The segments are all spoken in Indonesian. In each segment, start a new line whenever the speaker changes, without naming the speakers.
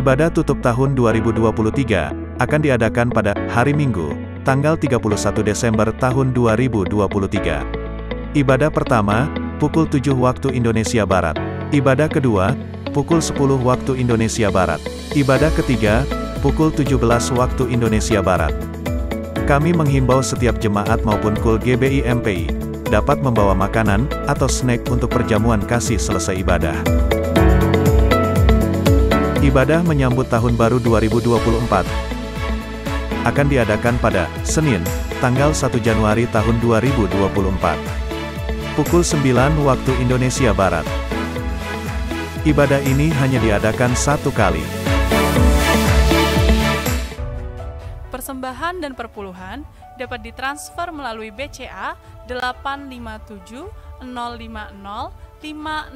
Ibadah tutup tahun 2023 akan diadakan pada hari Minggu, tanggal 31 Desember tahun 2023. Ibadah pertama, pukul 7 waktu Indonesia Barat. Ibadah kedua, pukul 10 waktu Indonesia Barat. Ibadah ketiga, pukul 17 waktu Indonesia Barat. Kami menghimbau setiap jemaat maupun kul GBI MPI, dapat membawa makanan atau snack untuk perjamuan kasih selesai ibadah. Ibadah menyambut Tahun Baru 2024 akan diadakan pada Senin, tanggal 1 Januari tahun 2024. Pukul 9 waktu Indonesia Barat. Ibadah ini hanya diadakan satu kali.
Persembahan dan perpuluhan dapat ditransfer melalui BCA 857 050 5000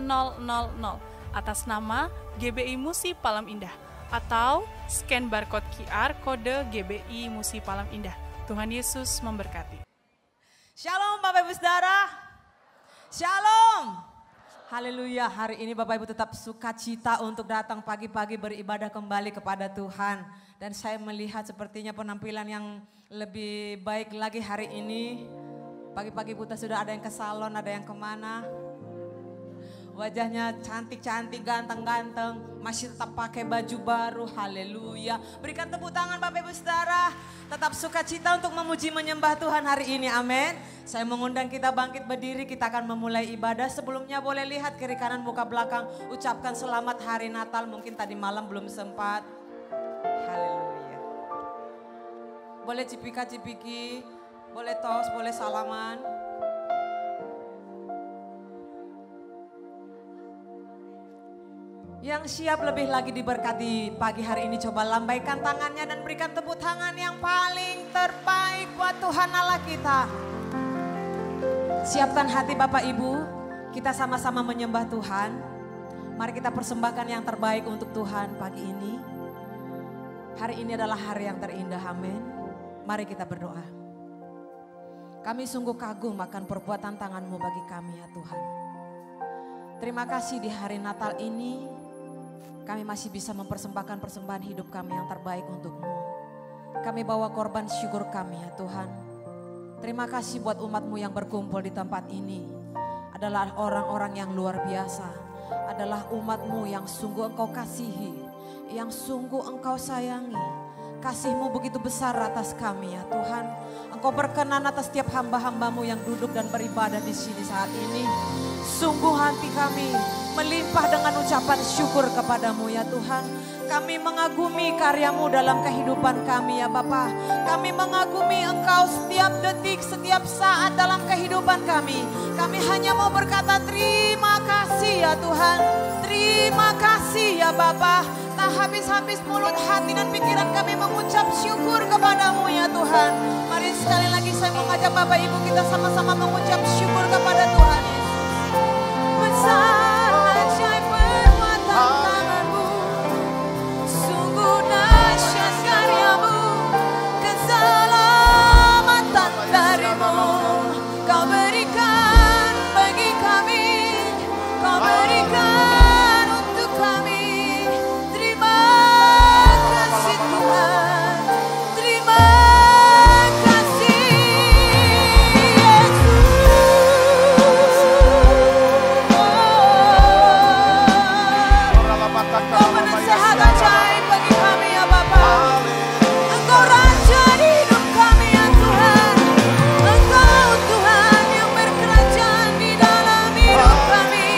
atas nama GBI Musi Palam Indah atau scan barcode QR kode GBI Musi Palam Indah. Tuhan Yesus memberkati.
Shalom Bapak Ibu Saudara. Shalom. Haleluya, hari ini Bapak Ibu tetap sukacita untuk datang pagi-pagi beribadah kembali kepada Tuhan. Dan saya melihat sepertinya penampilan yang lebih baik lagi hari ini. Pagi-pagi buta sudah ada yang ke salon, ada yang kemana. Wajahnya cantik-cantik, ganteng-ganteng, masih tetap pakai baju baru, haleluya. Berikan tepuk tangan Bapak Ibu Saudara, tetap sukacita untuk memuji menyembah Tuhan hari ini, amin. Saya mengundang kita bangkit berdiri, kita akan memulai ibadah. Sebelumnya boleh lihat kiri kanan muka belakang, ucapkan selamat hari Natal, mungkin tadi malam belum sempat. Haleluya. Boleh cipika-cipiki, boleh tos, boleh salaman. Yang siap lebih lagi diberkati pagi hari ini, coba lambaikan tangannya dan berikan tepuk tangan yang paling terbaik buat Tuhan Allah kita. Siapkan hati Bapak Ibu, kita sama-sama menyembah Tuhan. Mari kita persembahkan yang terbaik untuk Tuhan pagi ini. Hari ini adalah hari yang terindah, amin. Mari kita berdoa. Kami sungguh kagum akan perbuatan tangan-Mu bagi kami ya Tuhan. Terima kasih di hari Natal ini. Kami masih bisa mempersembahkan persembahan hidup kami yang terbaik untuk-Mu. Kami bawa korban syukur kami ya Tuhan. Terima kasih buat umat-Mu yang berkumpul di tempat ini. Adalah orang-orang yang luar biasa. Adalah umat-Mu yang sungguh Engkau kasihi. Yang sungguh Engkau sayangi. Kasih-Mu begitu besar atas kami ya Tuhan. Engkau berkenan atas setiap hamba-hamba-Mu yang duduk dan beribadah di sini saat ini. Sungguh hati kami melimpah dengan ucapan syukur kepadamu ya Tuhan. Kami mengagumi karya-Mu dalam kehidupan kami ya Bapa. Kami mengagumi Engkau setiap detik, setiap saat dalam kehidupan kami. Kami hanya mau berkata terima kasih ya Tuhan. Terima kasih ya Bapa. Tak habis-habis mulut, hati dan pikiran kami mengucap syukur kepadamu ya Tuhan. Mari sekali lagi saya mengajak Bapak Ibu kita sama-sama mengucap syukur kepada Tuhan Yesus. Besar ajaib perbuatan tangan-Mu, sungguh dahsyat karya-Mu, keselamatan dari-Mu Kau berikan bagi kami, Kau berikan untuk kami. Terima kasih Tuhan, terima kasih Yesus. Kau penasehat ajaib bagi kami ya Bapa. Engkau Raja di hidup kami ya Tuhan. Engkau Tuhan yang berkerajaan di dalam hidup kami.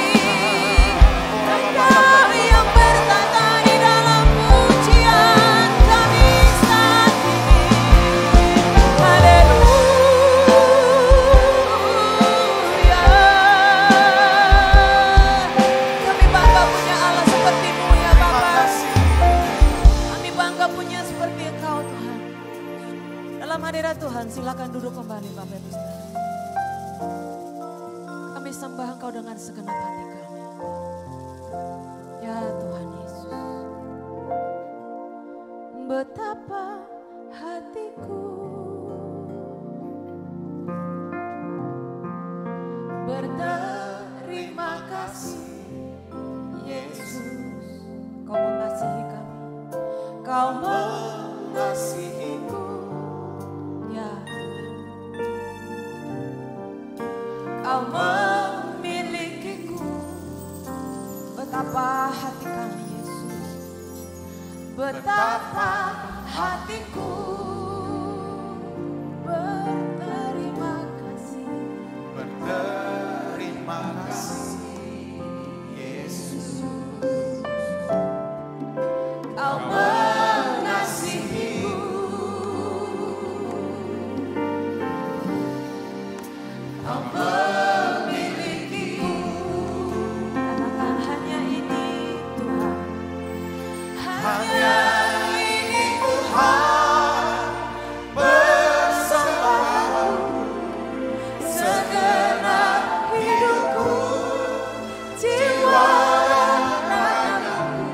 Engkau yang bertata di dalam pujian kami saat ini. Haleluya. Kami bangga punya Allah seperti-Mu ya Bapa. Kami bangga punya seperti Engkau Tuhan. Dalam hadirat Tuhan silakan duduk kembali Bapak Ibu Saudara. Kami sembah Engkau dengan segenap hati kami. Ya Tuhan Yesus. Betapa hatiku berterima kasih Yesus. Kau mengasihi kami. Kau mengasihiku, ya. Kau memilikiku. Betapa hati kami Yesus, betapa hatiku berterima kasih.
Berterima kasih Yesus.
Kau mengasihiku. Kau memilikiku. Katakan hanya ini Tuhan. Hanya ini Tuhan bersamaku. Segenap hidupku, jiwa dan ragaku.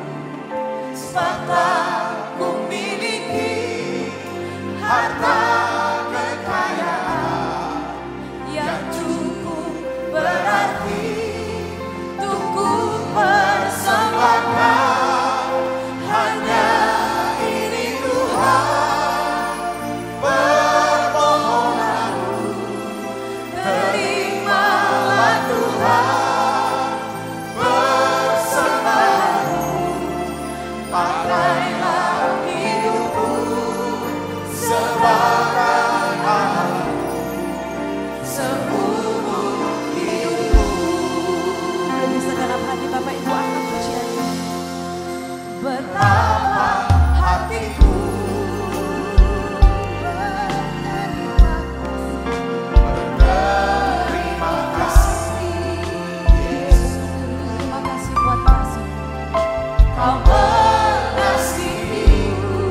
Sebab ku miliki harta kekayaan yang cukup berarti untuk ku persembahkan. Hanya ini Tuhan permohonanku. Terimalah Tuhan persembahanku. Pakailah hidupku sebagai alatku seumur hidupku. Lebih segenap hati Bapak Ibu angkat pujiannya. Betapa hatiku
Berterima kasih Yesus.
terima kasih buat kasih. Kau mengasihiku.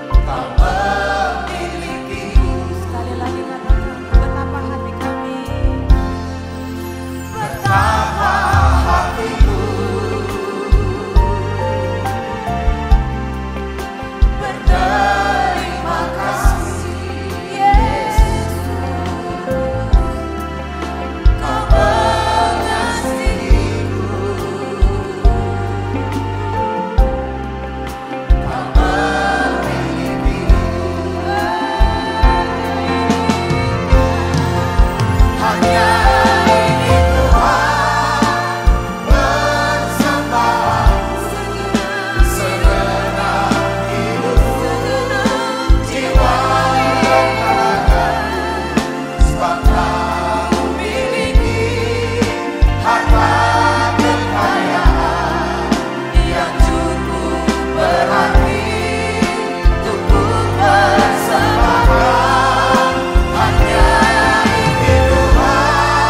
Kau memilikiku. Sekali lagi katakan betapa hati kami. Betapa hatiku berterima kasih Yesus. Kau mengasihiku. Kau memilikiku. Hanya ini Tuhan bersembahku. Segenap hidupku, jiwa dan raga. Sebab Kau miliki harta kekayaan yang cukup berarti untuk ku persembahkan. Hanya ini Tuhan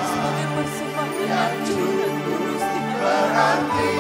sebagai persembahan hancur dan tulus di hati.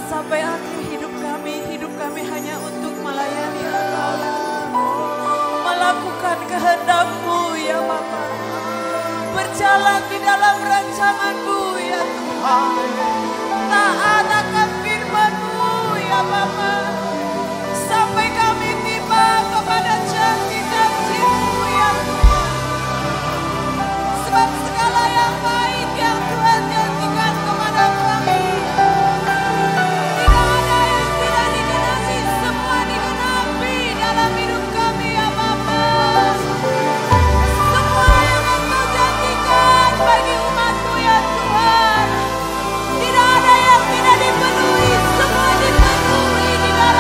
Sampai akhir hidup kami hanya untuk melayani Engkau ya Tuhan. Melakukan kehendak-Mu ya Bapa. Berjalan di dalam rancangan-Mu ya Tuhan. Taat akan firman-Mu ya Bapa. Sampai kami tiba kepada janji-janji-Mu ya Tuhan. Sebab segala yang baik yang Tuhan janjikan kepada kami, tidak ada yang tidak digenapi, semua digenapi dalam hidup kami ya Bapa. Semua yang Engkau janjikan bagi umat-Mu ya Tuhan, tidak ada yang tidak dipenuhi, semua dipenuhi di dalam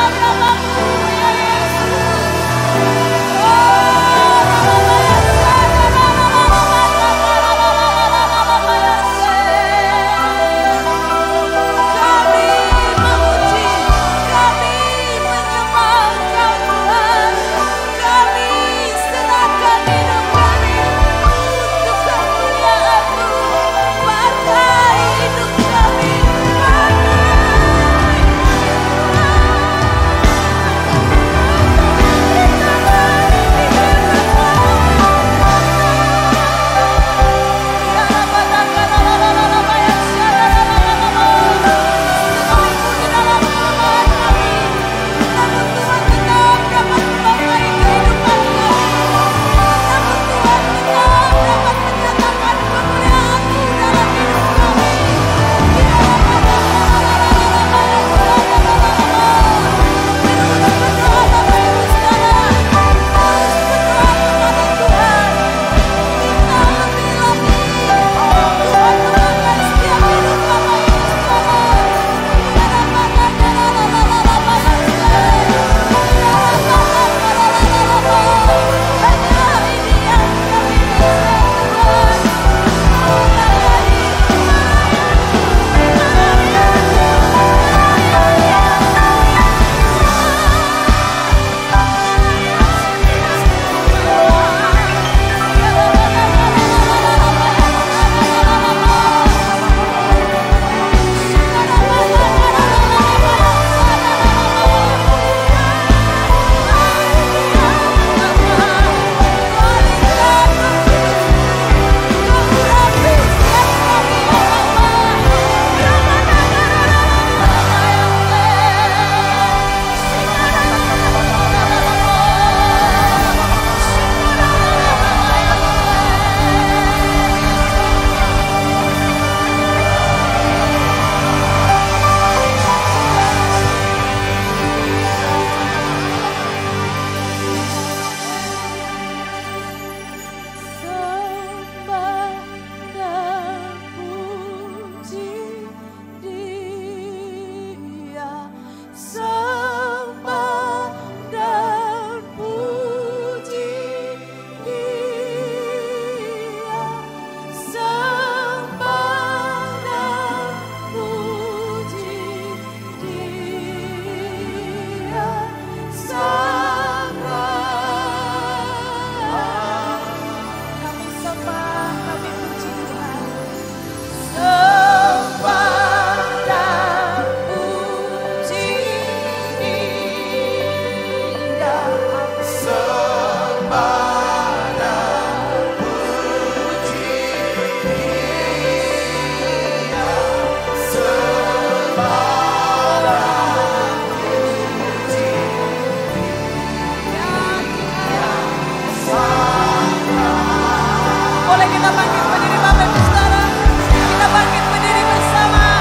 kita bangkit berdiri Bapak Ibu Saudara. Kita bangkit berdiri bersama.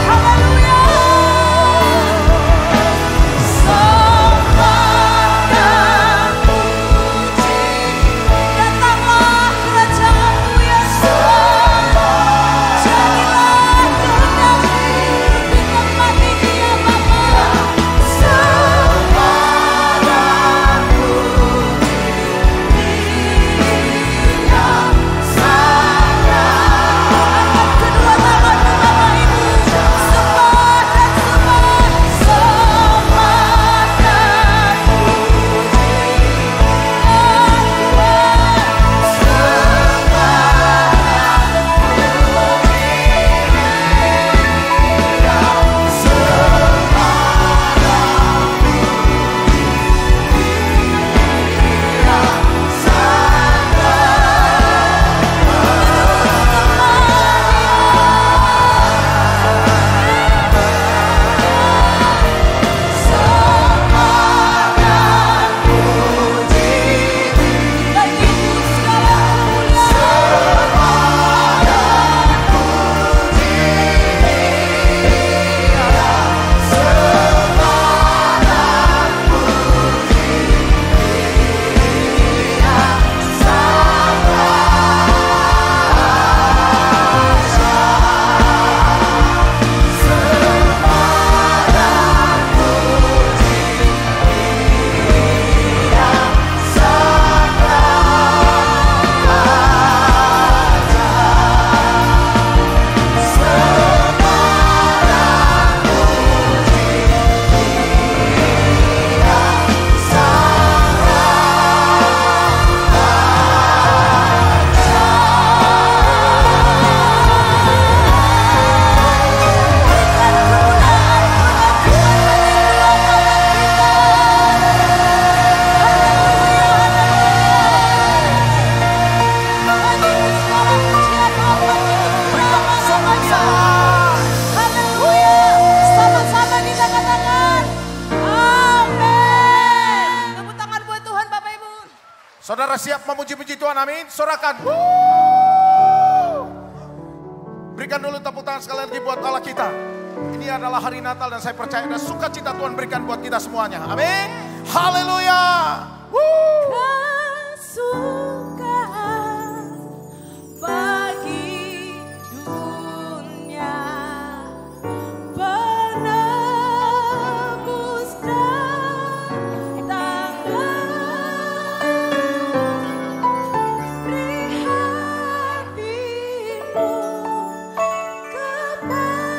Haleluya. Sembahkan puji. Datanglah kerajaan-Mu ya Tuhan. Jadilah kehendak-Mu di tempat ini ya Bapa. Sembahkan puji. Yang sangat. Angkat kedua tanganmu Bapak Ibu. Sembah dan sembah. Sembahkan puji. Sama-sama kita katakan amin. Tepuk tangan buat Tuhan Bapak Ibu.
Saudara siap memuji-puji Tuhan, amin. Sorakan. Berikan dulu tepuk tangan sekali lagi buat Allah kita. Ini adalah hari Natal dan saya percaya ada sukacita Tuhan berikan buat kita semuanya. Amin. Haleluya.
Kesukaan bagi dunia, penebus datanglah, beri hatimu kepadanya,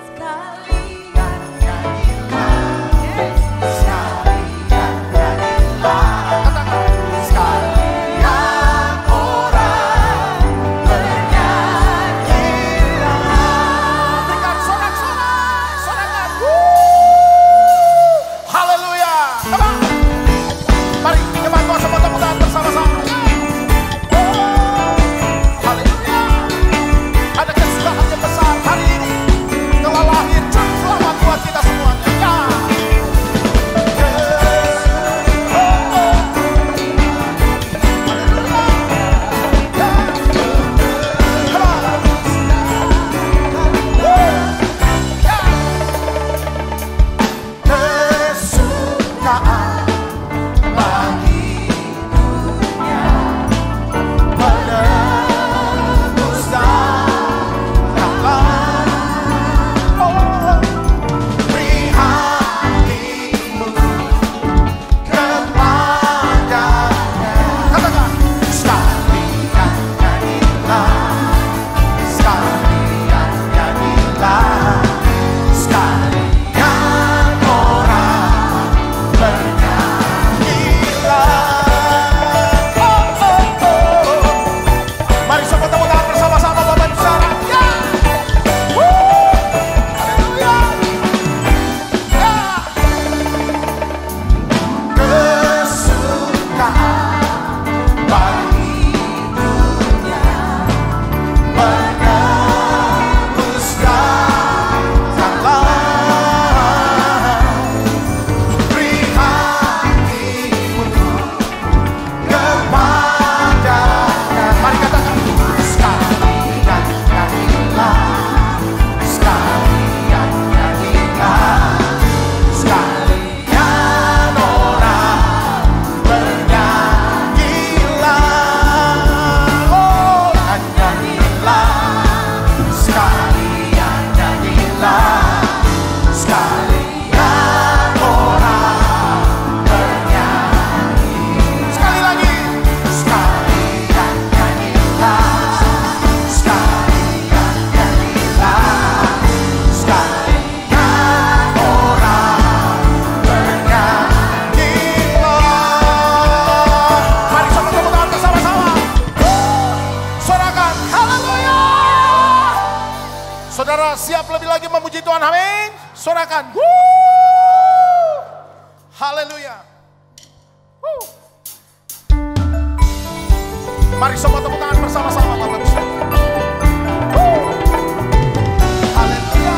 sekalian jadilah Yesus.
memuji Tuhan, amin. Sorakan. Haleluya. Mari semua tepuk tangan bersama-sama Bapak Ibu. Haleluya.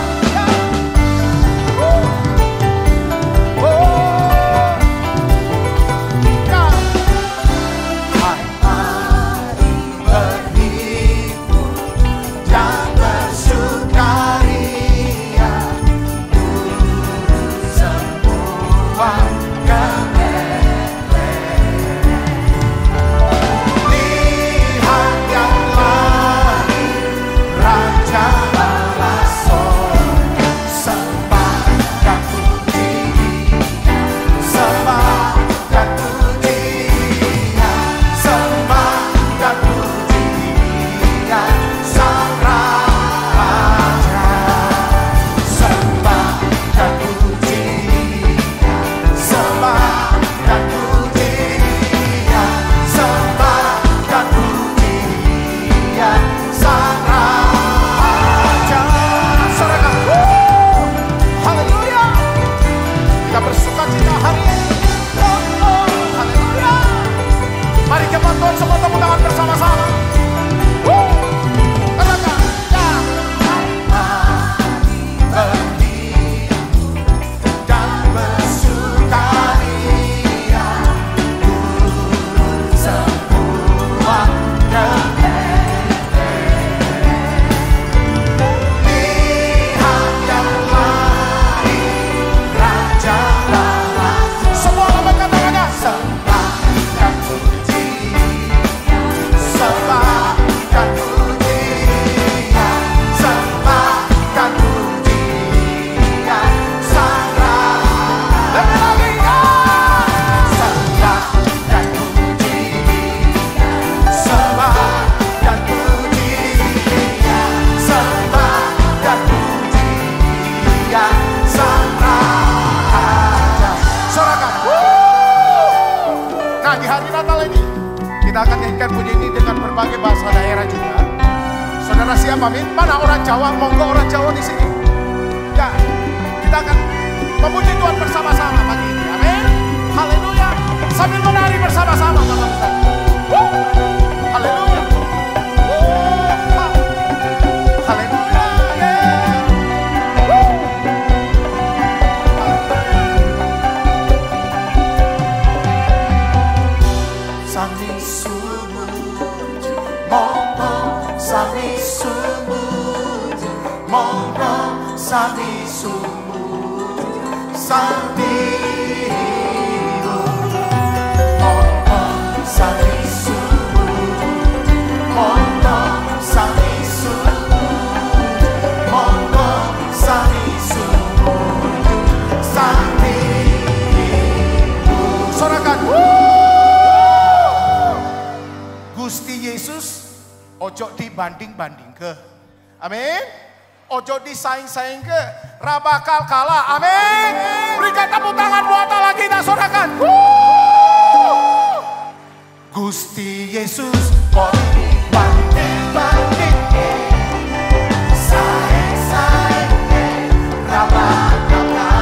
Amin. Mana orang Jawa? Monggo orang Jawa di sini. Ya, kita akan memuji Tuhan bersama-sama pagi ini. Amin. Haleluya. Sambil menari bersama-sama, Bapak-Bapak. Haleluya. Haleluya. Sami sumuju, monggo sami sumuju, monggo sami sumuju, sami monggo sami sumuju, monggo sami sumuju, monggo sami sumuju, sami sorakan. Gusti Yesus ojo dibanding-banding ke. Amin. Ojo disaing-saing ke. Rabakal kalah. Amin. Berikan tepuk tangan buat Allah kita, sorakan. Gusti Yesus kok dibanding-banding. Saing-saing ke. Rabakal kalah.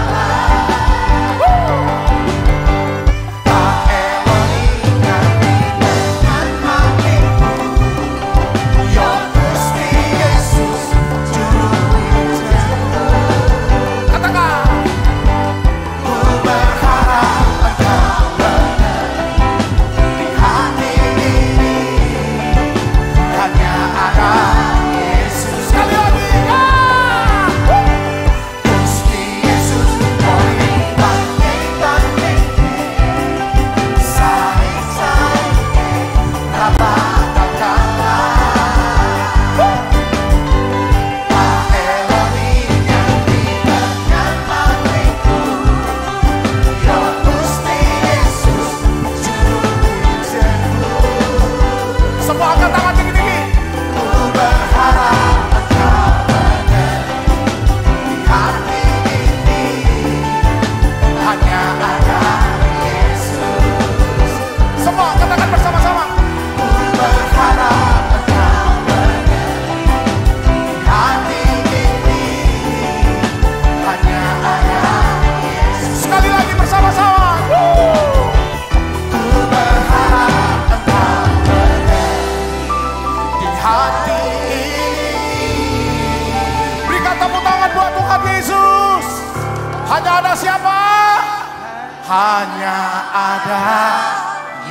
hanya ada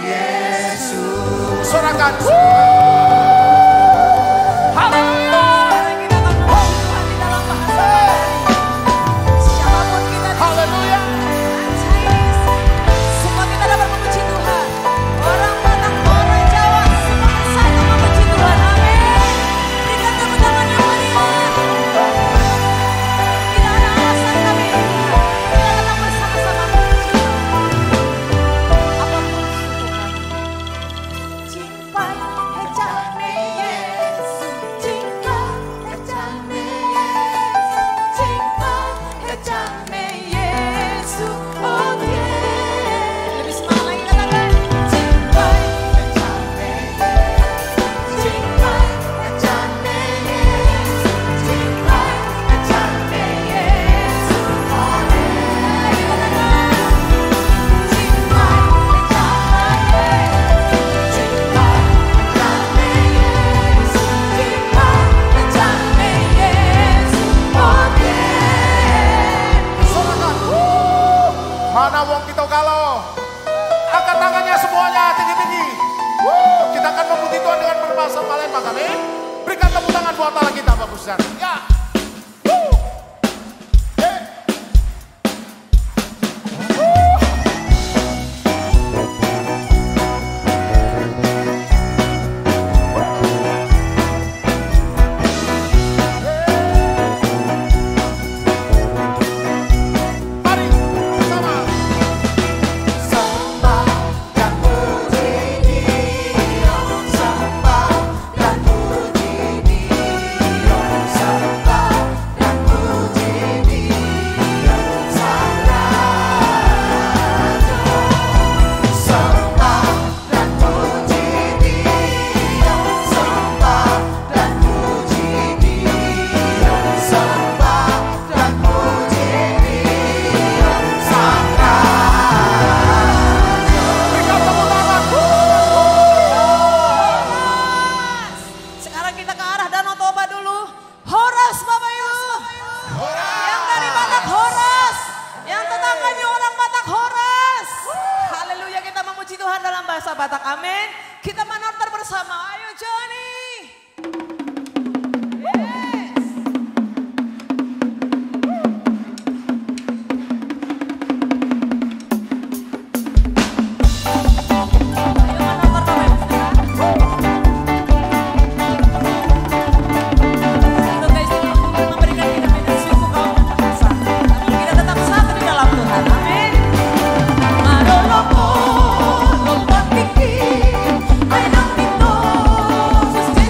Yesus. Sorakan. Haleluya.
Kita akan memuji Tuhan di dalam bahasa siapapun kita di
Haleluya.
semua kita dapat memuji Tuhan. Orang Batak, orang Jawa, semua bersatu memuji Tuhan. Amin. Berikan tepuk tangan yang meriah. Tidak ada alasan kami. Kita tetap bersama-sama memuji Tuhan. Apapun suku kami. Cimpai hejane Yesus, cimpai hejane Yesus, cimpai hejane Yesus, oh yeah. Lebih semangat lagi katakan, cimpai hejane Yesus, cimpai hejane Yesus, cimpai hejane Yesus, oh yeah. Katakan, cimpai hejane Yesus, cimpai hejane Yesus, cimpai hejane Yesus, oh yeah.
Sorakan. Mana wong kita kalau angkat tangannya semuanya tinggi-tinggi. Kita akan memuji Tuhan dengan berbahasa Palembang. Amin. Berikan tepuk tangan buat Allah kita Bapak Saudara. Ya. Mari bersama.
Sembah dan puji Dia, sembah dan puji Dia, sembah dan puji Dia, Sang Raja. Sembah dan puji Dia, sembah dan puji Dia, sembah dan puji Dia, Sang
Berikan tepuk tangan.
Sekarang kita ke arah Danau Toba dulu. Horas Bapak Ibu. Yang dari Batak Horas. Yang tetangganya orang Batak Horas. Haleluya, kita memuji Tuhan dalam bahasa Batak. Amin. Kita menortor bersama. Ayo Johnny. Yes. Ayo menortor Bapak Ibu saudara. Untuk guys ini memberikan kita beda suku kaum dan bangsa. Namun kita tetap satu di dalam Tuhan. Amin. Marolopo, lompat tinggi, ay nang pito, susi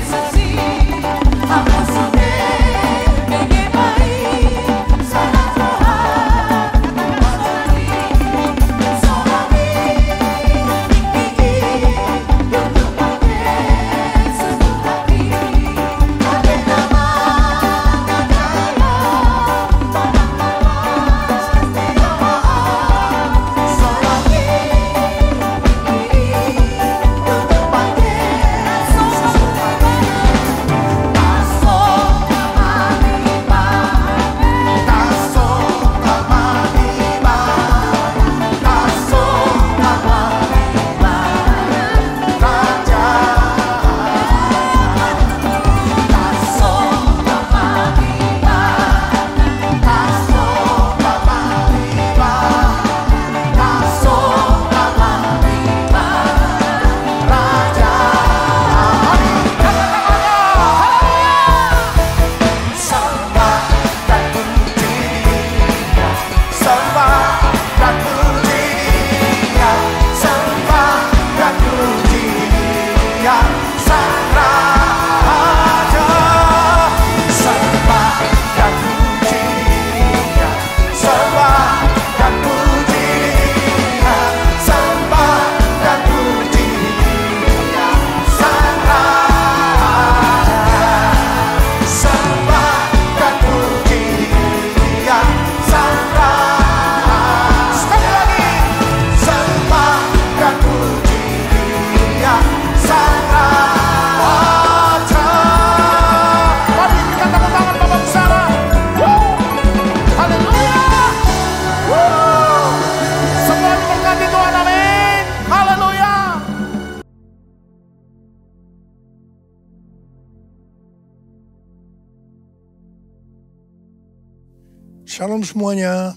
Shalom semuanya.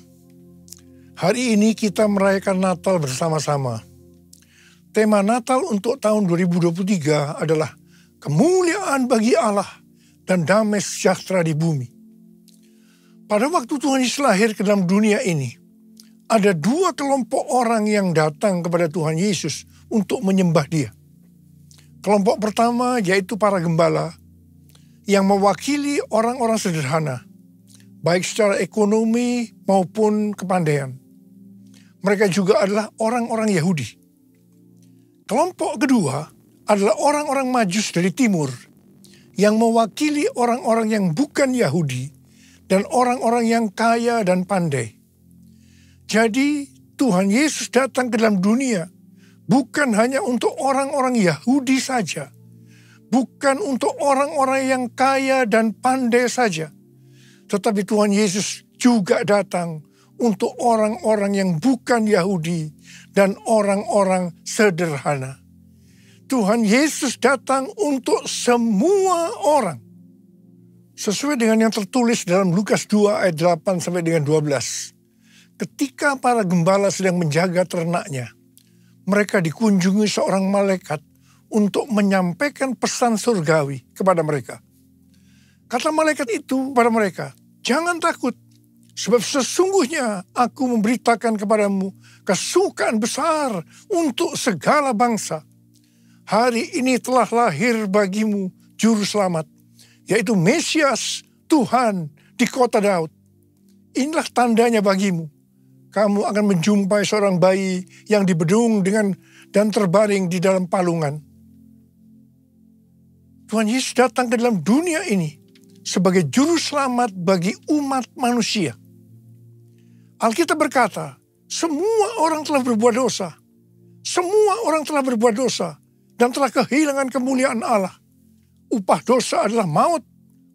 Hari ini kita merayakan Natal bersama-sama. Tema Natal untuk tahun 2023 adalah kemuliaan bagi Allah dan damai sejahtera di bumi. Pada waktu Tuhan Yesus lahir ke dalam dunia ini, ada dua kelompok orang yang datang kepada Tuhan Yesus untuk menyembah Dia. Kelompok pertama yaitu para gembala yang mewakili orang-orang sederhana, baik secara ekonomi maupun kepandaian. Mereka juga adalah orang-orang Yahudi. Kelompok kedua adalah orang-orang Majus dari timur yang mewakili orang-orang yang bukan Yahudi dan orang-orang yang kaya dan pandai. Jadi Tuhan Yesus datang ke dalam dunia bukan hanya untuk orang-orang Yahudi saja, bukan untuk orang-orang yang kaya dan pandai saja, tetapi Tuhan Yesus juga datang untuk orang-orang yang bukan Yahudi dan orang-orang sederhana. Tuhan Yesus datang untuk semua orang. Sesuai dengan yang tertulis dalam Lukas 2 ayat 8 sampai dengan 12. Ketika para gembala sedang menjaga ternaknya, mereka dikunjungi seorang malaikat untuk menyampaikan pesan surgawi kepada mereka. Kata malaikat itu kepada mereka, "Jangan takut, sebab sesungguhnya aku memberitakan kepadamu kesukaan besar untuk segala bangsa. Hari ini telah lahir bagimu juru selamat, yaitu Mesias Tuhan di kota Daud. Inilah tandanya bagimu. Kamu akan menjumpai seorang bayi yang dibedung dan terbaring di dalam palungan." Tuhan Yesus datang ke dalam dunia ini sebagai juru selamat bagi umat manusia. Alkitab berkata, semua orang telah berbuat dosa. Semua orang telah berbuat dosa dan telah kehilangan kemuliaan Allah. Upah dosa adalah maut,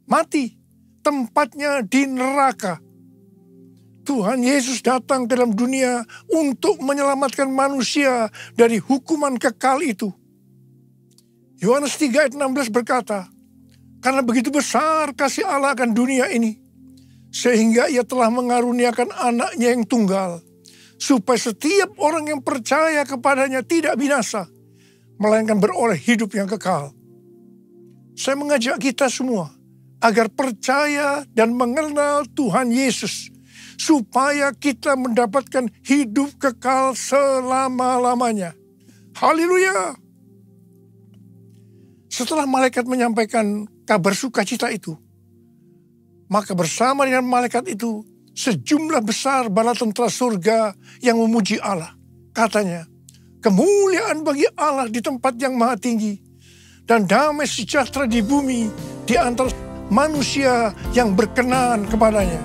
mati, tempatnya di neraka. Tuhan Yesus datang ke dalam dunia untuk menyelamatkan manusia dari hukuman kekal itu. Yohanes 3 ayat 16 berkata, "Karena begitu besar kasih Allah akan dunia ini, sehingga Ia telah mengaruniakan anaknya yang tunggal, supaya setiap orang yang percaya kepadanya tidak binasa, melainkan beroleh hidup yang kekal." Saya mengajak kita semua agar percaya dan mengenal Tuhan Yesus, supaya kita mendapatkan hidup kekal selama-lamanya. Haleluya! Setelah malaikat menyampaikan kabar sukacita itu, maka bersama dengan malaikat itu, sejumlah besar bala tentara surga yang memuji Allah. Katanya, "Kemuliaan bagi Allah di tempat yang maha tinggi, dan damai sejahtera di bumi di antara manusia yang berkenan kepadanya."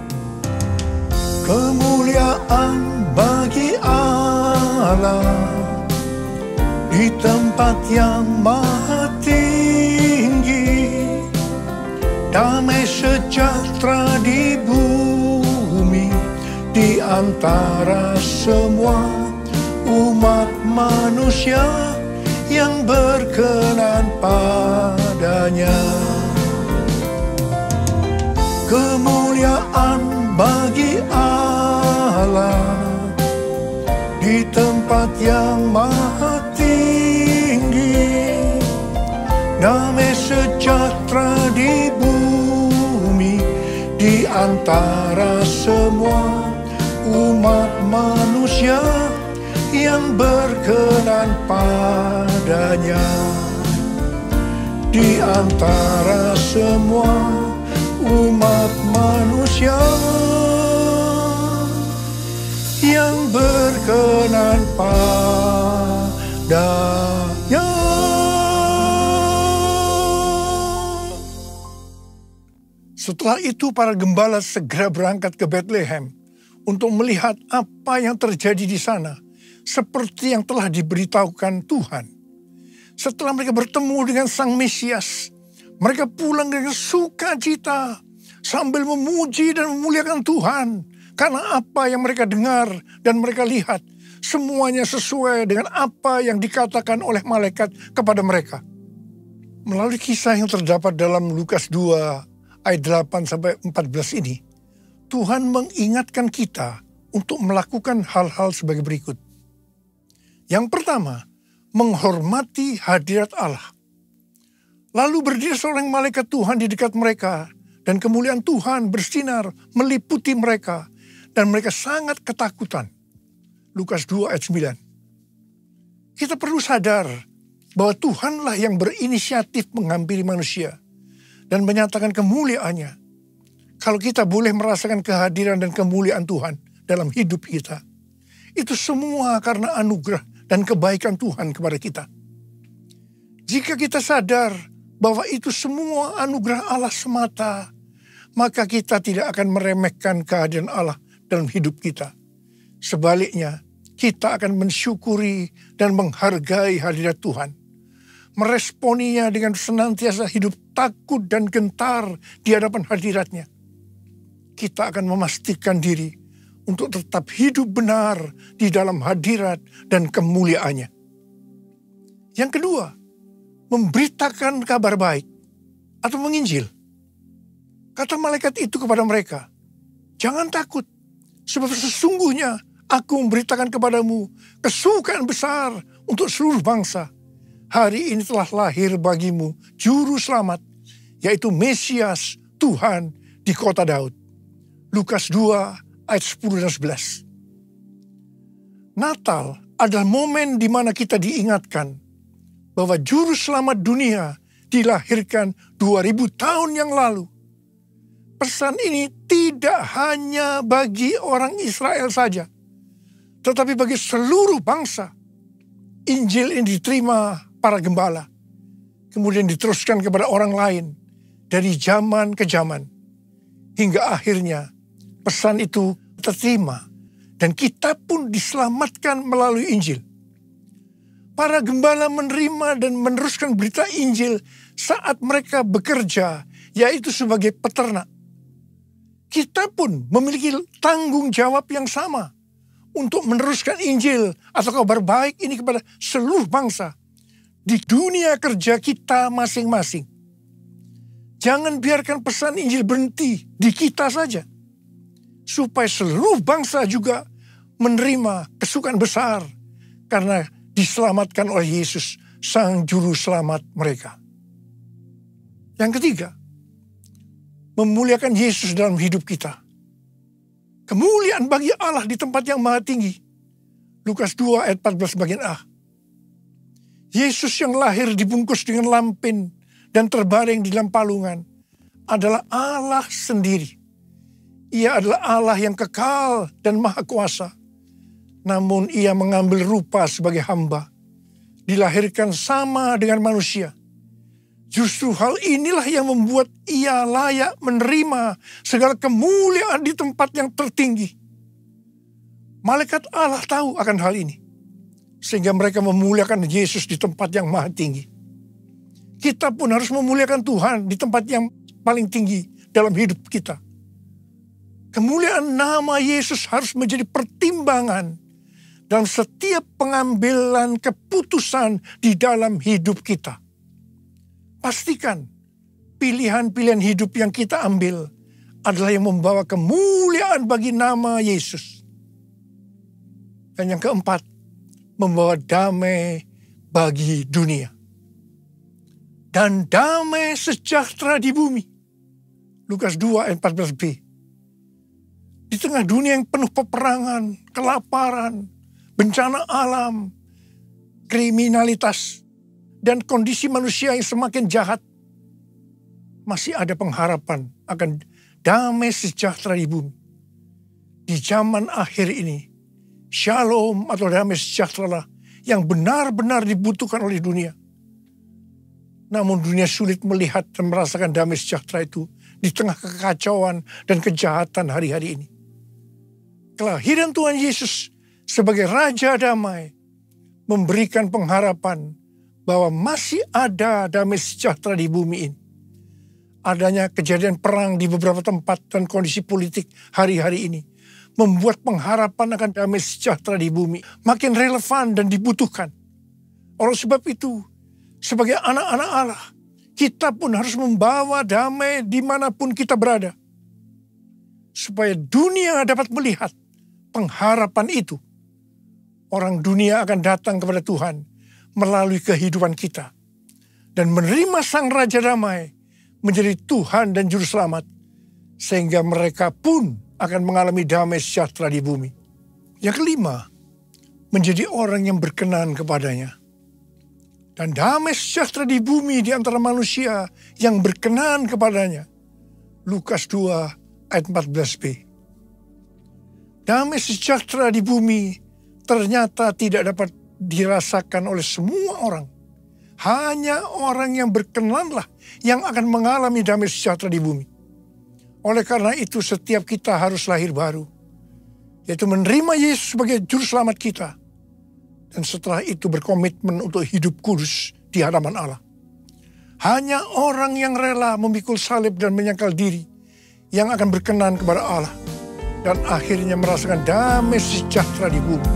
Kemuliaan bagi Allah di tempat yang maha tinggi, damai sejahtera di bumi di antara semua umat manusia yang berkenan padanya. Kemuliaan bagi Allah di tempat yang maha tinggi, damai sejahtera di bumi di antara semua umat manusia yang berkenan padanya. Di antara semua umat manusia yang berkenan padanya. Setelah itu para gembala segera berangkat ke Bethlehem untuk melihat apa yang terjadi di sana, seperti yang telah diberitahukan Tuhan. Setelah mereka bertemu dengan Sang Mesias, mereka pulang dengan sukacita sambil memuji dan memuliakan Tuhan. Karena apa yang mereka dengar dan mereka lihat, semuanya sesuai dengan apa yang dikatakan oleh malaikat kepada mereka. Melalui kisah yang terdapat dalam Lukas 2 ayat 8-14 ini, Tuhan mengingatkan kita untuk melakukan hal-hal sebagai berikut. Yang pertama, menghormati hadirat Allah. Lalu berdiri seorang malaikat Tuhan di dekat mereka, dan kemuliaan Tuhan bersinar meliputi mereka, dan mereka sangat ketakutan. Lukas 2 ayat 9. Kita perlu sadar bahwa Tuhanlah yang berinisiatif menghampiri manusia dan menyatakan kemuliaannya. Kalau kita boleh merasakan kehadiran dan kemuliaan Tuhan dalam hidup kita, itu semua karena anugerah dan kebaikan Tuhan kepada kita. Jika kita sadar bahwa itu semua anugerah Allah semata, maka kita tidak akan meremehkan kehadiran Allah dalam hidup kita. Sebaliknya, kita akan mensyukuri dan menghargai hadirat Tuhan. Meresponinya dengan senantiasa hidup takut dan gentar di hadapan hadiratnya. Kita akan memastikan diri untuk tetap hidup benar di dalam hadirat dan kemuliaannya. Yang kedua, memberitakan kabar baik atau menginjil. Kata malaikat itu kepada mereka, jangan takut, sebab sesungguhnya aku memberitakan kepadamu kesukaan besar untuk seluruh bangsa. Hari ini telah lahir bagimu juru selamat, yaitu Mesias Tuhan di kota Daud. Lukas 2 ayat 10 dan 11. Natal adalah momen di mana kita diingatkan bahwa juru selamat dunia dilahirkan 2000 tahun yang lalu. Pesan ini tidak hanya bagi orang Israel saja, tetapi bagi seluruh bangsa. Injil ini diterima para gembala, kemudian diteruskan kepada orang lain dari zaman ke zaman, hingga akhirnya pesan itu terterima dan kita pun diselamatkan melalui Injil. Para gembala menerima dan meneruskan berita Injil saat mereka bekerja, yaitu sebagai peternak. Kita pun memiliki tanggung jawab yang sama untuk meneruskan Injil atau kabar baik ini kepada seluruh bangsa di dunia kerja kita masing-masing. Jangan biarkan pesan Injil berhenti di kita saja, supaya seluruh bangsa juga menerima kesukaan besar karena diselamatkan oleh Yesus, Sang Juru Selamat mereka. Yang ketiga, memuliakan Yesus dalam hidup kita. Kemuliaan bagi Allah di tempat yang maha tinggi. Lukas 2 ayat 14 bagian A. Yesus yang lahir dibungkus dengan lampin dan terbaring di dalam palungan adalah Allah sendiri. Ia adalah Allah yang kekal dan maha kuasa. Namun ia mengambil rupa sebagai hamba. Dilahirkan sama dengan manusia. Justru hal inilah yang membuat ia layak menerima segala kemuliaan di tempat yang tertinggi. Malaikat Allah tahu akan hal ini, sehingga mereka memuliakan Yesus di tempat yang maha tinggi. Kita pun harus memuliakan Tuhan di tempat yang paling tinggi dalam hidup kita. Kemuliaan nama Yesus harus menjadi pertimbangan dalam setiap pengambilan keputusan di dalam hidup kita. Pastikan pilihan-pilihan hidup yang kita ambil adalah yang membawa kemuliaan bagi nama Yesus. Dan yang keempat, membawa damai bagi dunia. Dan damai sejahtera di bumi. Lukas 2 ayat 14b. Di tengah dunia yang penuh peperangan, kelaparan, bencana alam, kriminalitas, dan kondisi manusia yang semakin jahat, masih ada pengharapan akan damai sejahtera di bumi. Di zaman akhir ini, shalom atau damai sejahtera yang benar-benar dibutuhkan oleh dunia. Namun dunia sulit melihat dan merasakan damai sejahtera itu di tengah kekacauan dan kejahatan hari-hari ini. Kelahiran Tuhan Yesus sebagai Raja Damai memberikan pengharapan bahwa masih ada damai sejahtera di bumi ini. Adanya kejadian perang di beberapa tempat dan kondisi politik hari-hari ini membuat pengharapan akan damai sejahtera di bumi makin relevan dan dibutuhkan. Oleh sebab itu, sebagai anak-anak Allah, kita pun harus membawa damai dimanapun kita berada. supaya dunia dapat melihat pengharapan itu. Orang dunia akan datang kepada Tuhan melalui kehidupan kita dan menerima Sang Raja Damai menjadi Tuhan dan Juru Selamat, sehingga mereka pun akan mengalami damai sejahtera di bumi. Yang kelima, menjadi orang yang berkenan kepadanya. Dan damai sejahtera di bumi di antara manusia yang berkenan kepadanya. Lukas 2 ayat 14b. Damai sejahtera di bumi ternyata tidak dapat dirasakan oleh semua orang. Hanya orang yang berkenanlah yang akan mengalami damai sejahtera di bumi. Oleh karena itu setiap kita harus lahir baru, yaitu menerima Yesus sebagai Juru Selamat kita. Dan setelah itu berkomitmen untuk hidup kudus di hadapan Allah. Hanya orang yang rela memikul salib dan menyangkal diri yang akan berkenan kepada Allah. Dan akhirnya merasakan damai sejahtera di bumi.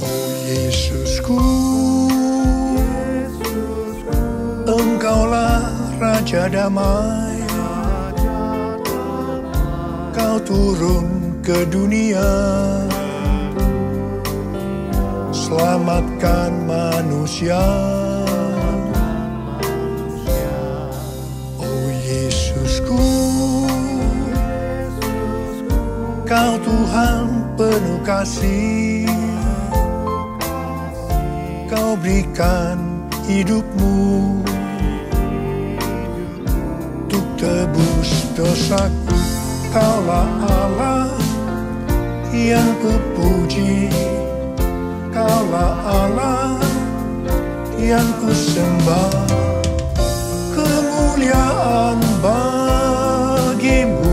Oh Yesusku, Engkaulah Raja Damai. Kau turun ke dunia, selamatkan manusia. Oh Yesusku, Kau Tuhan penuh kasih. Kau berikan hidupmu untuk tebus dosaku. Kaulah Allah yang kupuji. Kaulah Allah yang kusembah. Kemuliaan bagimu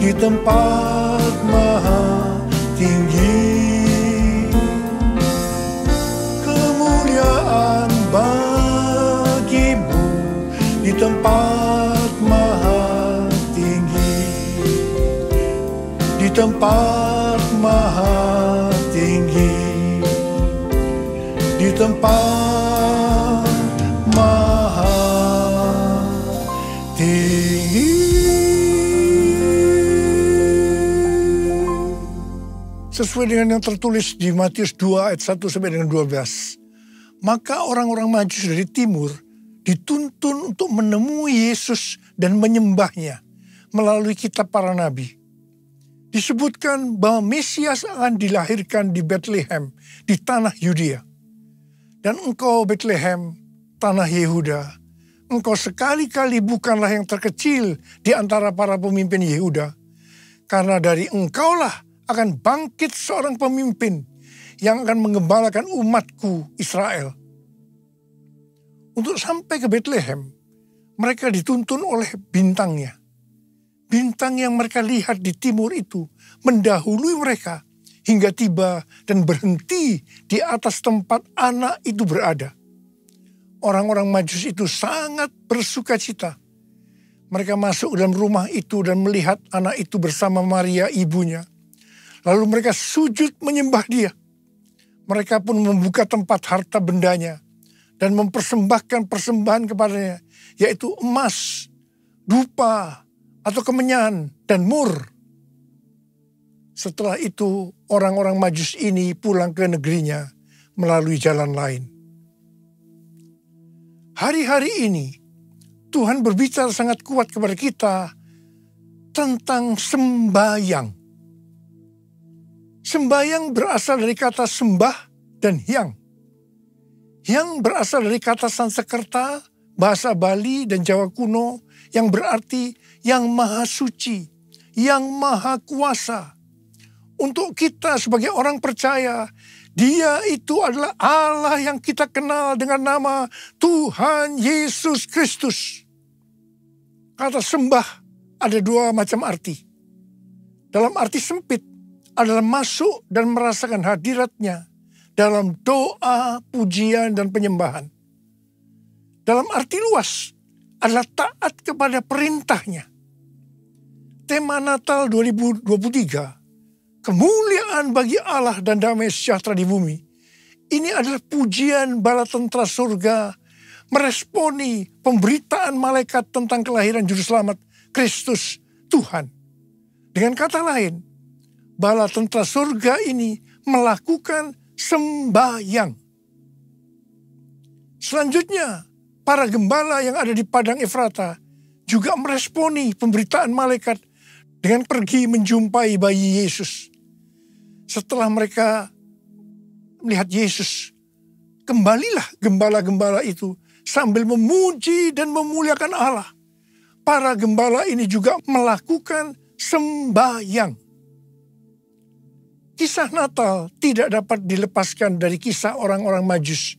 di tempat maha tinggi. Kemuliaan bagimu di tempat maha tinggi. Di tempat maha tinggi. Di tempat maha tinggi. Sesuai dengan yang tertulis di Matius 2 ayat 1 sampai dengan 12. Maka orang-orang Majus dari timur dituntun untuk menemui Yesus dan menyembahnya melalui kitab para nabi. Disebutkan bahwa Mesias akan dilahirkan di Bethlehem, di tanah Yudea. Dan engkau Bethlehem, tanah Yehuda, engkau sekali-kali bukanlah yang terkecil di antara para pemimpin Yehuda. Karena dari engkaulah akan bangkit seorang pemimpin yang akan mengembalakan umatku Israel. Untuk sampai ke Bethlehem, mereka dituntun oleh bintangnya. Bintang yang mereka lihat di timur itu mendahului mereka hingga tiba dan berhenti di atas tempat anak itu berada. Orang-orang Majus itu sangat bersuka cita. Mereka masuk dalam rumah itu dan melihat anak itu bersama Maria ibunya. Lalu mereka sujud menyembah dia. Mereka pun membuka tempat harta bendanya dan mempersembahkan persembahan kepadanya, yaitu emas, dupa, atau kemenyan, dan mur. Setelah itu orang-orang Majus ini pulang ke negerinya melalui jalan lain. Hari-hari ini Tuhan berbicara sangat kuat kepada kita tentang sembahyang. Sembahyang berasal dari kata sembah dan hyang. Hyang berasal dari kata Sanskerta, bahasa Bali dan Jawa kuno yang berarti yang maha suci, yang maha kuasa. Untuk kita sebagai orang percaya, Dia itu adalah Allah yang kita kenal dengan nama Tuhan Yesus Kristus. Kata sembah ada dua macam arti. Dalam arti sempit adalah masuk dan merasakan hadiratnya dalam doa, pujian, dan penyembahan. Dalam arti luas adalah taat kepada perintahnya. Tema Natal 2023, kemuliaan bagi Allah dan damai sejahtera di bumi. Ini adalah pujian bala tentara surga meresponi pemberitaan malaikat tentang kelahiran Juru Selamat Kristus Tuhan. Dengan kata lain, bala tentara surga ini melakukan sembahyang. Selanjutnya, para gembala yang ada di padang Efrata juga meresponi pemberitaan malaikat dengan pergi menjumpai bayi Yesus. Setelah mereka melihat Yesus, kembalilah gembala-gembala itu sambil memuji dan memuliakan Allah. Para gembala ini juga melakukan sembahyang. Kisah Natal tidak dapat dilepaskan dari kisah orang-orang Majus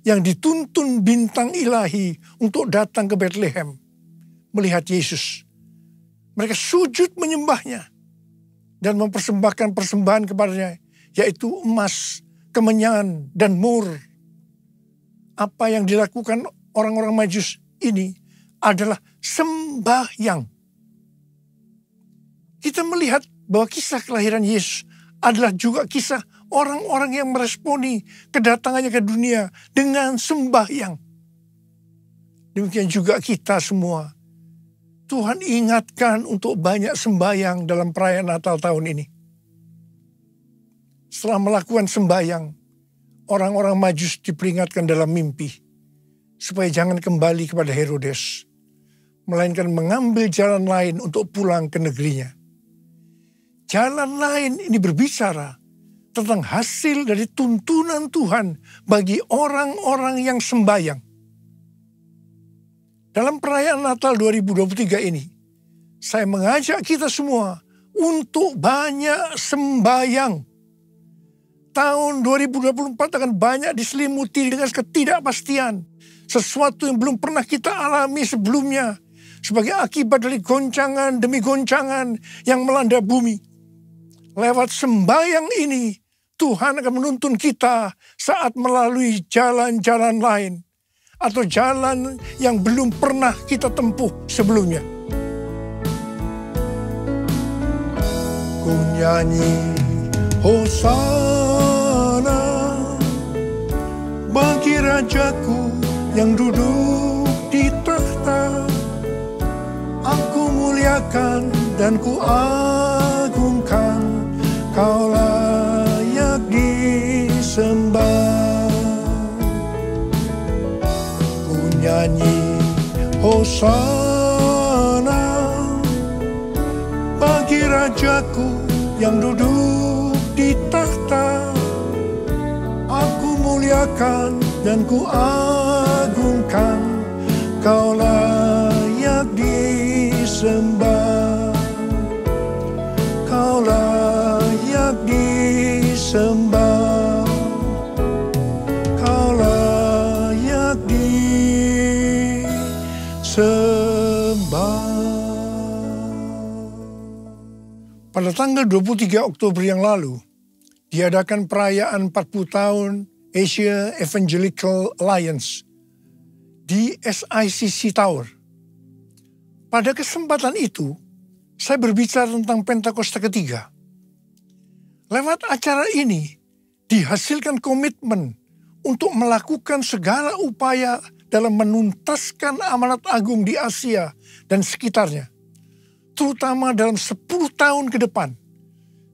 yang dituntun bintang ilahi untuk datang ke Bethlehem melihat Yesus. Mereka sujud menyembahnya dan mempersembahkan persembahan kepadanya, yaitu emas, kemenyan, dan mur. Apa yang dilakukan orang-orang Majus ini adalah sembahyang. Kita melihat bahwa kisah kelahiran Yesus adalah juga kisah orang-orang yang meresponi kedatangannya ke dunia dengan sembahyang. Demikian juga kita semua. Tuhan ingatkan untuk banyak sembahyang dalam perayaan Natal tahun ini. Setelah melakukan sembahyang, orang-orang Majus diperingatkan dalam mimpi supaya jangan kembali kepada Herodes, melainkan mengambil jalan lain untuk pulang ke negerinya. Jalan lain ini berbicara tentang hasil dari tuntunan Tuhan bagi orang-orang yang sembahyang. Dalam perayaan Natal 2023 ini, saya mengajak kita semua untuk banyak sembahyang. Tahun 2024 akan banyak diselimuti dengan ketidakpastian. Sesuatu yang belum pernah kita alami sebelumnya. Sebagai akibat dari goncangan demi goncangan yang melanda bumi. Lewat sembahyang ini, Tuhan akan menuntun kita saat melalui jalan-jalan lain. Atau jalan yang belum pernah kita tempuh sebelumnya. Ku nyanyi Hosana bagi Rajaku yang duduk di tahta. Aku muliakan dan ku agungkan, Kau layak disembah. Ku nyanyi Hosana bagi Rajaku yang duduk di tahta. Aku muliakan dan ku agungkan, Kau layak disembah. Kau layak disembah. Kau layak disembah. Pada tanggal 23 Oktober yang lalu, diadakan perayaan 40 tahun Asia Evangelical Alliance di SICC Tower. Pada kesempatan itu, saya berbicara tentang Pentakosta ketiga. Lewat acara ini, dihasilkan komitmen untuk melakukan segala upaya dalam menuntaskan amanat agung di Asia dan sekitarnya. Terutama dalam 10 tahun ke depan.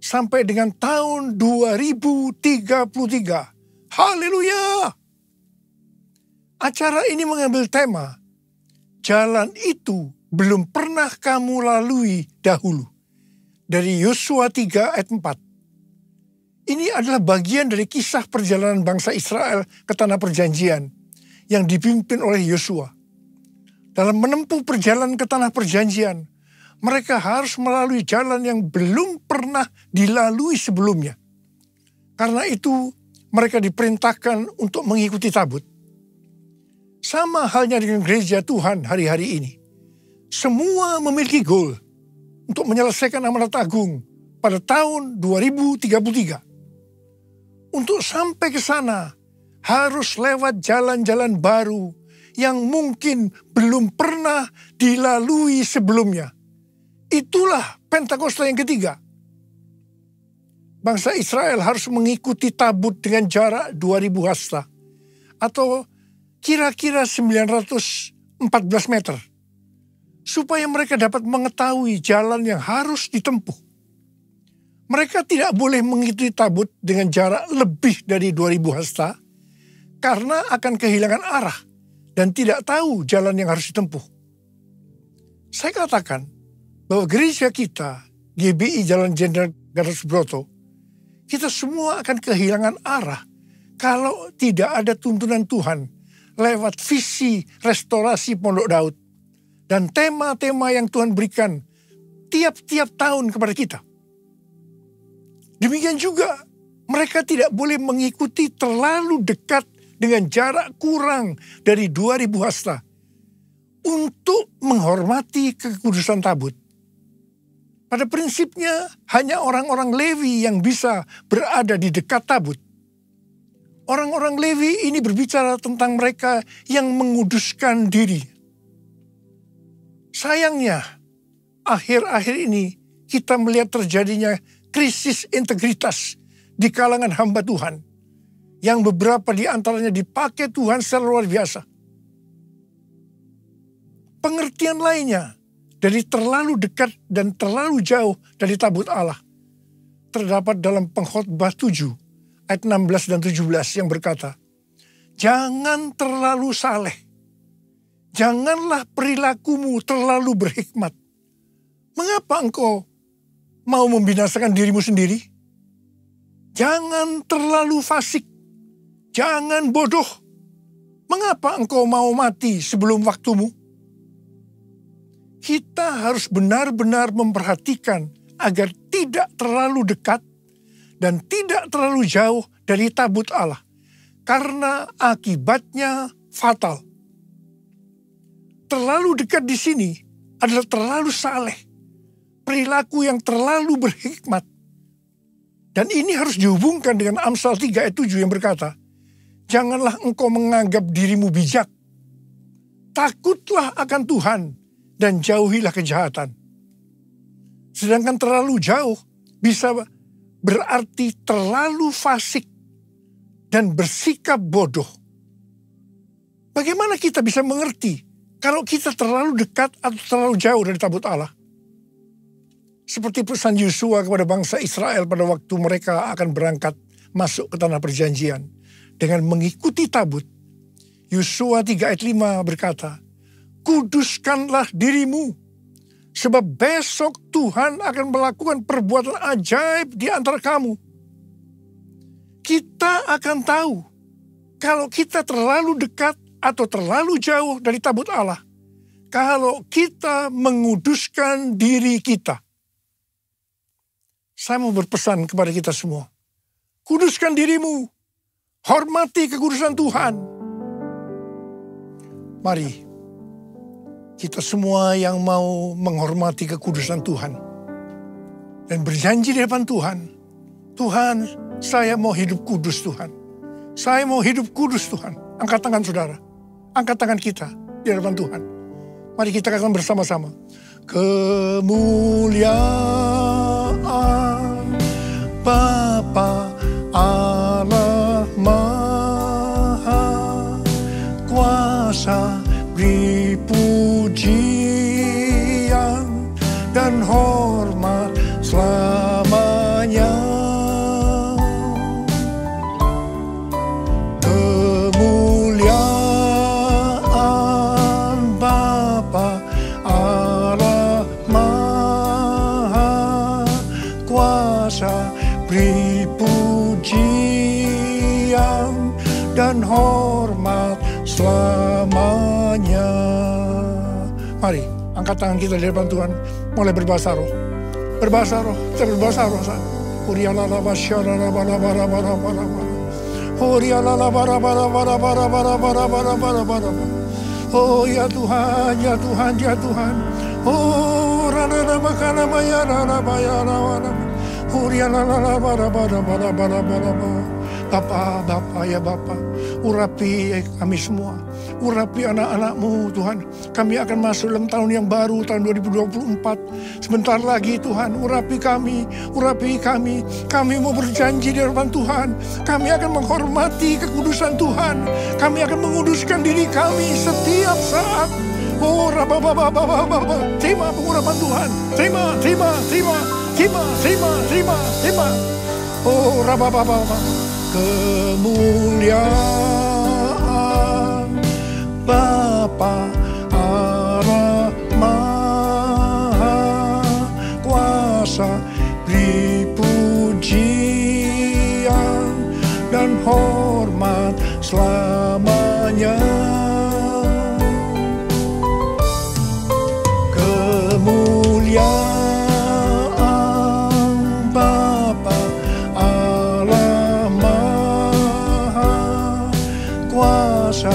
Sampai dengan tahun 2033. Haleluya! Acara ini mengambil tema, jalan itu belum pernah kamu lalui dahulu. Dari Yosua 3 ayat 4. Ini adalah bagian dari kisah perjalanan bangsa Israel ke tanah perjanjian yang dipimpin oleh Yosua. Dalam menempuh perjalanan ke tanah perjanjian, mereka harus melalui jalan yang belum pernah dilalui sebelumnya. Karena itu, mereka diperintahkan untuk mengikuti tabut. Sama halnya dengan gereja Tuhan hari-hari ini. Semua memiliki goal untuk menyelesaikan amanat agung pada tahun 2033. Untuk sampai ke sana, harus lewat jalan-jalan baru yang mungkin belum pernah dilalui sebelumnya. Itulah Pentakosta yang ketiga. Bangsa Israel harus mengikuti tabut dengan jarak 2000 hasta atau kira-kira 914 meter. supaya mereka dapat mengetahui jalan yang harus ditempuh. Mereka tidak boleh mengikuti tabut dengan jarak lebih dari 2000 hasta karena akan kehilangan arah dan tidak tahu jalan yang harus ditempuh. Saya katakan bahwa gereja kita, GBI Jalan Jenderal Gatot Subroto, kita semua akan kehilangan arah kalau tidak ada tuntunan Tuhan lewat visi restorasi Pondok Daud dan tema-tema yang Tuhan berikan tiap-tiap tahun kepada kita. Demikian juga mereka tidak boleh mengikuti terlalu dekat dengan jarak kurang dari 2000 hasta untuk menghormati kekudusan tabut. Pada prinsipnya hanya orang-orang Lewi yang bisa berada di dekat tabut. Orang-orang Lewi ini berbicara tentang mereka yang menguduskan diri. Sayangnya, akhir-akhir ini kita melihat terjadinya krisis integritas di kalangan hamba Tuhan, yang beberapa di antaranya dipakai Tuhan secara luar biasa. Pengertian lainnya dari terlalu dekat dan terlalu jauh dari tabut Allah terdapat dalam Pengkhotbah 7 ayat 16 dan 17 yang berkata, jangan terlalu saleh, janganlah perilakumu terlalu berhikmat. Mengapa engkau mau membinasakan dirimu sendiri? Jangan terlalu fasik, jangan bodoh. Mengapa engkau mau mati sebelum waktumu? Kita harus benar-benar memperhatikan agar tidak terlalu dekat dan tidak terlalu jauh dari tabut Allah, karena akibatnya fatal. Terlalu dekat di sini adalah terlalu saleh, perilaku yang terlalu berhikmat. Dan ini harus dihubungkan dengan Amsal 3 ayat 7 yang berkata, janganlah engkau menganggap dirimu bijak, takutlah akan Tuhan dan jauhilah kejahatan. Sedangkan terlalu jauh bisa berarti terlalu fasik dan bersikap bodoh. Bagaimana kita bisa mengerti kalau kita terlalu dekat atau terlalu jauh dari tabut Allah? Seperti pesan Yosua kepada bangsa Israel pada waktu mereka akan berangkat masuk ke tanah perjanjian dengan mengikuti tabut. Yosua 3 ayat 5 berkata, kuduskanlah dirimu, sebab besok Tuhan akan melakukan perbuatan ajaib di antara kamu. Kita akan tahu kalau kita terlalu dekat atau terlalu jauh dari tabut Allah, kalau kita menguduskan diri kita. Saya mau berpesan kepada kita semua, kuduskan dirimu, hormati kekudusan Tuhan. Mari kita semua yang mau menghormati kekudusan Tuhan dan berjanji di depan Tuhan, Tuhan, saya mau hidup kudus Tuhan. Saya mau hidup kudus Tuhan. Angkat tangan saudara, angkat tangan kita di hadapan Tuhan. Mari kita katakan bersama-sama. Kemuliaan Bapa Allah Maha Kuasa, beri pujian dan hormat selamanya. Kemuliaan Bapa Allah Maha Kuasa, beri pujian dan hormat selamanya. Mari, angkat tangan kita di depan Tuhan. Mulai berbahasa roh. Berbahasa roh, berbahasa roh. Oh ya Tuhan, ya Tuhan, ya Tuhan. Oh rana makana maya rana maya rana. Bapa ya Bapa, urapi kami semua, urapi anak-anak-Mu Tuhan. Kami akan masuk dalam tahun yang baru, tahun 2024. Sebentar lagi Tuhan, urapi kami, urapi kami. Kami mau berjanji di hadapan Tuhan, kami akan menghormati kekudusan Tuhan. Kami akan menguduskan diri kami setiap saat. Oh, terima pengurapan Tuhan. Terima. Oh, kemuliaan Bapa Allah Maha Kuasa, beri pujian dan hormat selamanya. Kemuliaan Bapa Allah Maha Kuasa,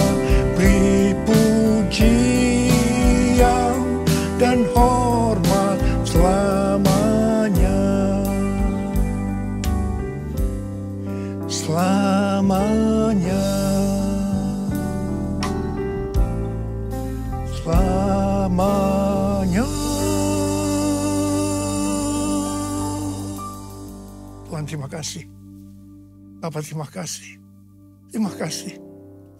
beri pujian dan hormat selamanya. Selamanya. Selamanya. Tuhan, terima kasih. Bapak, terima kasih. Terima kasih.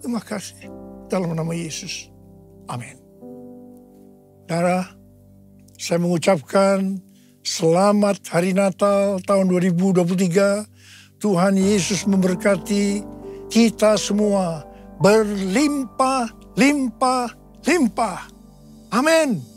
Terima kasih. Dalam nama Yesus. Amin. Saudara, saya mengucapkan selamat Hari Natal tahun 2023. Tuhan Yesus memberkati kita semua berlimpah-limpah. Amin.